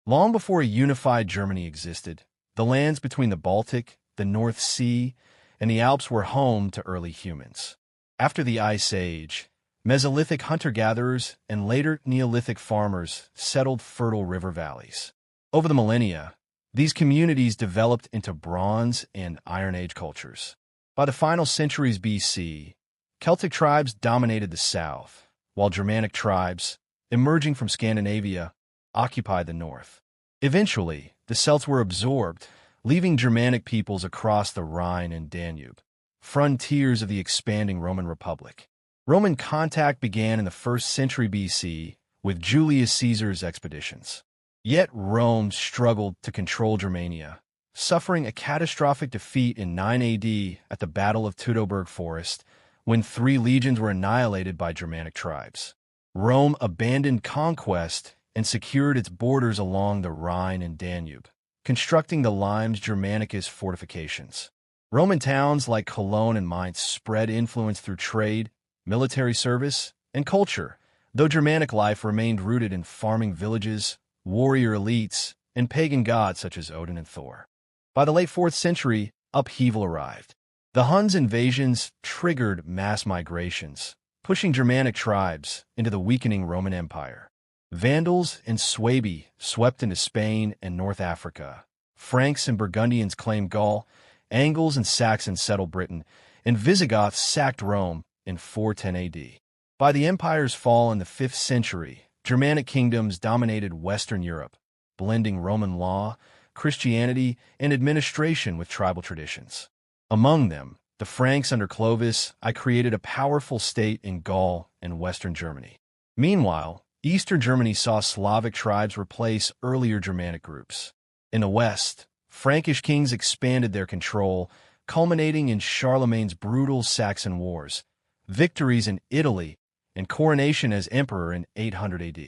Long before a unified Germany existed, the lands between the Baltic, the North Sea, and the Alps were home to early humans. After the Ice Age, Mesolithic hunter-gatherers and later Neolithic farmers settled fertile river valleys. Over the millennia, these communities developed into Bronze and Iron Age cultures. By the final centuries BC, Celtic tribes dominated the south, while Germanic tribes, emerging from Scandinavia, occupied the north. Eventually, the Celts were absorbed, leaving Germanic peoples across the Rhine and Danube, frontiers of the expanding Roman Republic. Roman contact began in the 1st century BC with Julius Caesar's expeditions. Yet Rome struggled to control Germania, suffering a catastrophic defeat in 9 AD at the Battle of Teutoburg Forest, when 3 legions were annihilated by Germanic tribes. Rome abandoned conquest and secured its borders along the Rhine and Danube, constructing the Limes Germanicus fortifications. Roman towns like Cologne and Mainz spread influence through trade, military service, and culture, though Germanic life remained rooted in farming villages, warrior elites, and pagan gods such as Odin and Thor. By the late 4th century, upheaval arrived. The Huns' invasions triggered mass migrations, pushing Germanic tribes into the weakening Roman Empire. Vandals and Suebi swept into Spain and North Africa. Franks and Burgundians claimed Gaul, Angles and Saxons settled Britain, and Visigoths sacked Rome in 410 AD. By the empire's fall in the 5th century, Germanic kingdoms dominated Western Europe, blending Roman law, Christianity, and administration with tribal traditions. Among them, the Franks under Clovis created a powerful state in Gaul and Western Germany. Meanwhile, Eastern Germany saw Slavic tribes replace earlier Germanic groups. In the West, Frankish kings expanded their control, culminating in Charlemagne's brutal Saxon Wars, victories in Italy, and coronation as emperor in 800 AD.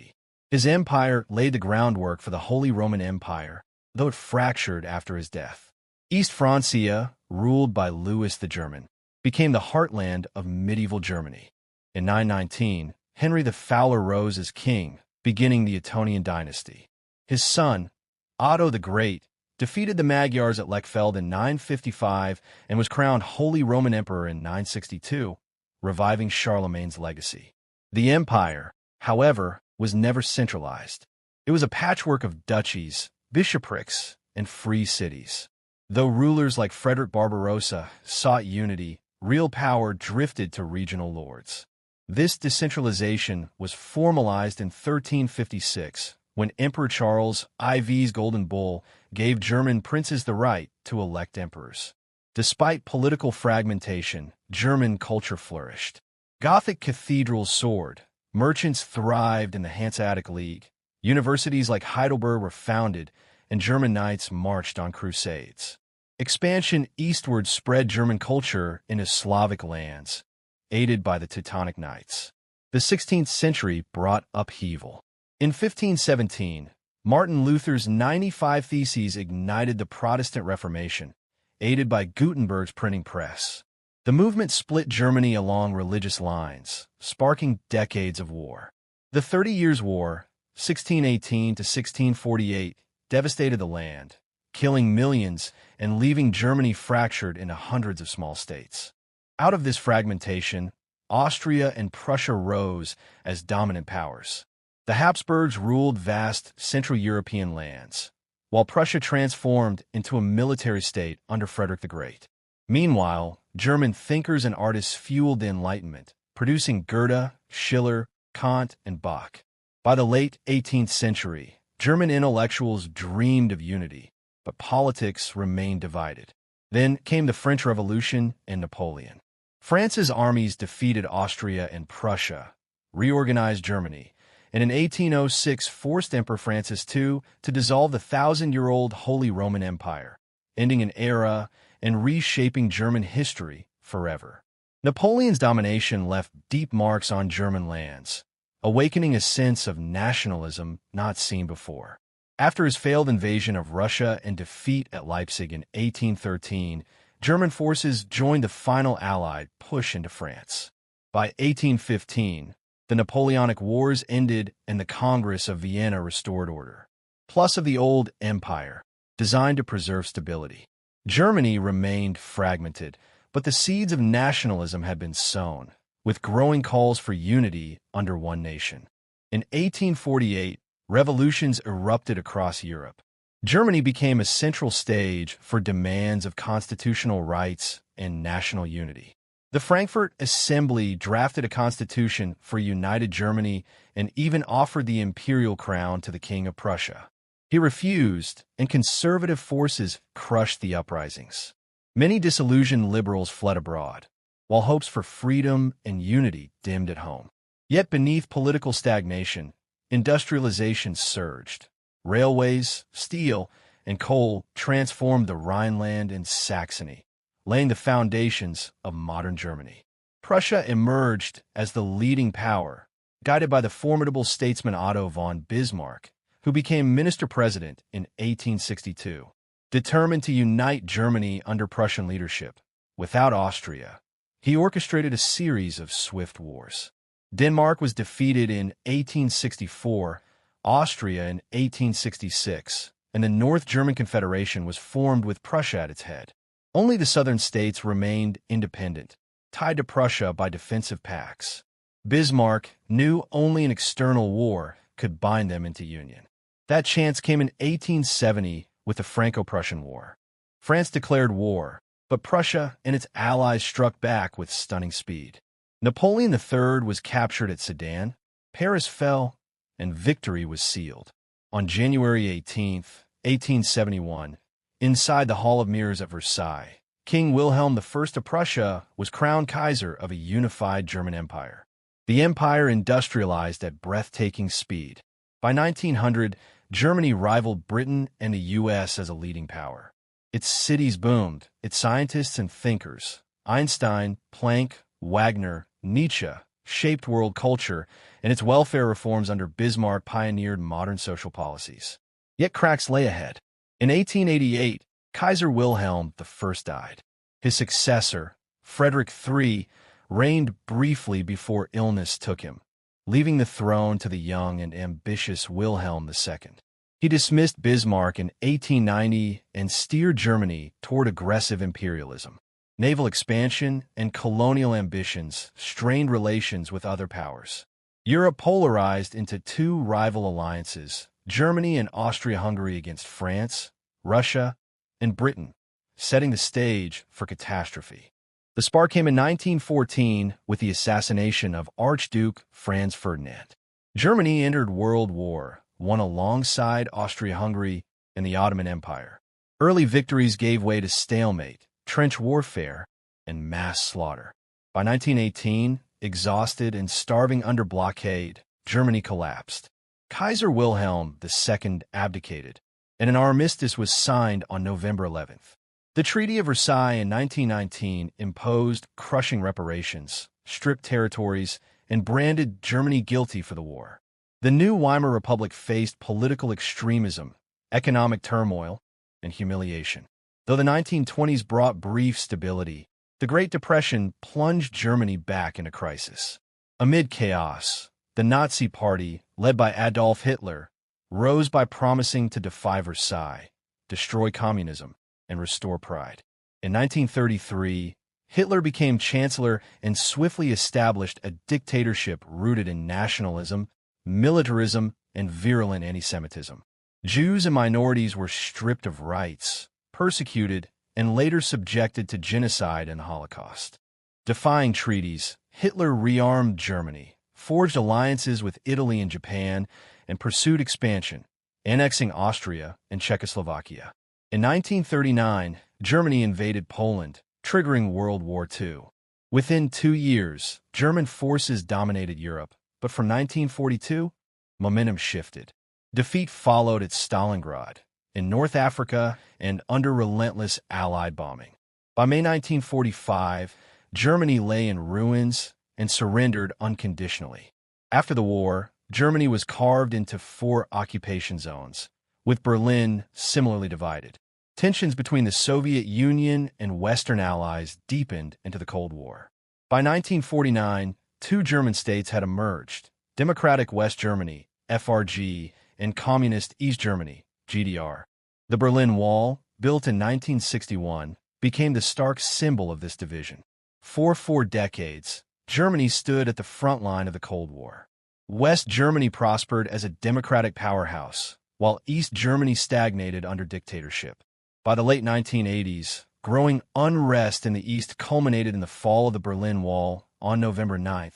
His empire laid the groundwork for the Holy Roman Empire, though it fractured after his death. East Francia, ruled by Louis the German, became the heartland of medieval Germany. In 919, Henry the Fowler rose as king, beginning the Ottonian dynasty. His son, Otto the Great, defeated the Magyars at Lechfeld in 955 and was crowned Holy Roman Emperor in 962, reviving Charlemagne's legacy. The empire, however, was never centralized. It was a patchwork of duchies, bishoprics, and free cities. Though rulers like Frederick Barbarossa sought unity, real power drifted to regional lords. This decentralization was formalized in 1356, when Emperor Charles IV's Golden Bull gave German princes the right to elect emperors. Despite political fragmentation, German culture flourished. Gothic cathedrals soared, merchants thrived in the Hanseatic League, universities like Heidelberg were founded, and German knights marched on crusades. Expansion eastward spread German culture into Slavic lands, aided by the Teutonic Knights. The 16th century brought upheaval. In 1517, Martin Luther's 95 Theses ignited the Protestant Reformation, aided by Gutenberg's printing press. The movement split Germany along religious lines, sparking decades of war. The 30 Years' War, 1618 to 1648, devastated the land, killing millions and leaving Germany fractured into hundreds of small states. Out of this fragmentation, Austria and Prussia rose as dominant powers. The Habsburgs ruled vast Central European lands, while Prussia transformed into a military state under Frederick the Great. Meanwhile, German thinkers and artists fueled the Enlightenment, producing Goethe, Schiller, Kant, and Bach. By the late 18th century, German intellectuals dreamed of unity, but politics remained divided. Then came the French Revolution and Napoleon. France's armies defeated Austria and Prussia, reorganized Germany, and in 1806 forced Emperor Francis II to dissolve the 1,000-year-old Holy Roman Empire, ending an era and reshaping German history forever. Napoleon's domination left deep marks on German lands, awakening a sense of nationalism not seen before. After his failed invasion of Russia and defeat at Leipzig in 1813, German forces joined the final Allied push into France. By 1815, the Napoleonic Wars ended and the Congress of Vienna restored order. plus of the old empire, designed to preserve stability. Germany remained fragmented, but the seeds of nationalism had been sown, with growing calls for unity under one nation. In 1848, revolutions erupted across Europe. Germany became a central stage for demands of constitutional rights and national unity. The Frankfurt Assembly drafted a constitution for united Germany and even offered the imperial crown to the King of Prussia. He refused, and conservative forces crushed the uprisings. Many disillusioned liberals fled abroad, while hopes for freedom and unity dimmed at home. Yet beneath political stagnation, industrialization surged. Railways, steel, and coal transformed the Rhineland and Saxony, laying the foundations of modern Germany. Prussia emerged as the leading power, guided by the formidable statesman Otto von Bismarck, who became minister-president in 1862. Determined to unite Germany under Prussian leadership, without Austria, he orchestrated a series of swift wars. Denmark was defeated in 1864, Austria in 1866, and the North German Confederation was formed with Prussia at its head. Only the southern states remained independent, tied to Prussia by defensive pacts. Bismarck knew only an external war could bind them into union. That chance came in 1870 with the Franco-Prussian War. France declared war, but Prussia and its allies struck back with stunning speed. Napoleon III was captured at Sedan, Paris fell, and victory was sealed. On January 18, 1871, inside the Hall of Mirrors at Versailles, King Wilhelm I of Prussia was crowned Kaiser of a unified German empire. The empire industrialized at breathtaking speed. By 1900, Germany rivaled Britain and the U.S. as a leading power. Its cities boomed, its scientists and thinkers, Einstein, Planck, Wagner, Nietzsche, shaped world culture, and its welfare reforms under Bismarck pioneered modern social policies. Yet cracks lay ahead. In 1888, Kaiser Wilhelm I died. His successor, Frederick III, reigned briefly before illness took him, leaving the throne to the young and ambitious Wilhelm II. He dismissed Bismarck in 1890 and steered Germany toward aggressive imperialism. Naval expansion and colonial ambitions strained relations with other powers. Europe polarized into two rival alliances, Germany and Austria-Hungary against France, Russia, and Britain, setting the stage for catastrophe. The spark came in 1914 with the assassination of Archduke Franz Ferdinand. Germany entered World War I alongside Austria-Hungary and the Ottoman Empire. Early victories gave way to stalemate, trench warfare, and mass slaughter. By 1918, exhausted and starving under blockade, Germany collapsed. Kaiser Wilhelm II abdicated, and an armistice was signed on November 11th. The Treaty of Versailles in 1919 imposed crushing reparations, stripped territories, and branded Germany guilty for the war. The new Weimar Republic faced political extremism, economic turmoil, and humiliation. Though the 1920s brought brief stability, the Great Depression plunged Germany back into crisis. Amid chaos, the Nazi Party, led by Adolf Hitler, rose by promising to defy Versailles, destroy communism, and restore pride. In 1933, Hitler became chancellor and swiftly established a dictatorship rooted in nationalism, militarism, and virulent anti-Semitism. Jews and minorities were stripped of rights, persecuted, and later subjected to genocide and the Holocaust. Defying treaties, Hitler rearmed Germany, forged alliances with Italy and Japan, and pursued expansion, annexing Austria and Czechoslovakia. In 1939, Germany invaded Poland, triggering World War II. Within 2 years, German forces dominated Europe, but from 1942, momentum shifted. Defeat followed at Stalingrad, in North Africa, and under relentless Allied bombing. By May 1945, Germany lay in ruins and surrendered unconditionally. After the war, Germany was carved into 4 occupation zones, with Berlin similarly divided. Tensions between the Soviet Union and Western allies deepened into the Cold War. By 1949, 2 German states had emerged, Democratic West Germany, FRG, and Communist East Germany, GDR. The Berlin Wall, built in 1961, became the stark symbol of this division. For 4 decades, Germany stood at the front line of the Cold War. West Germany prospered as a democratic powerhouse, while East Germany stagnated under dictatorship. By the late 1980s, growing unrest in the East culminated in the fall of the Berlin Wall on November 9,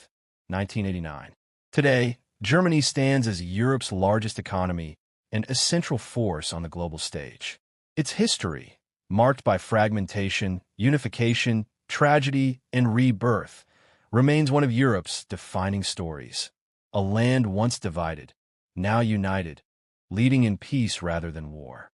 1989. Today, Germany stands as Europe's largest economy and a central force on the global stage. Its history, marked by fragmentation, unification, tragedy, and rebirth, remains one of Europe's defining stories. A land once divided, now united, leading in peace rather than war.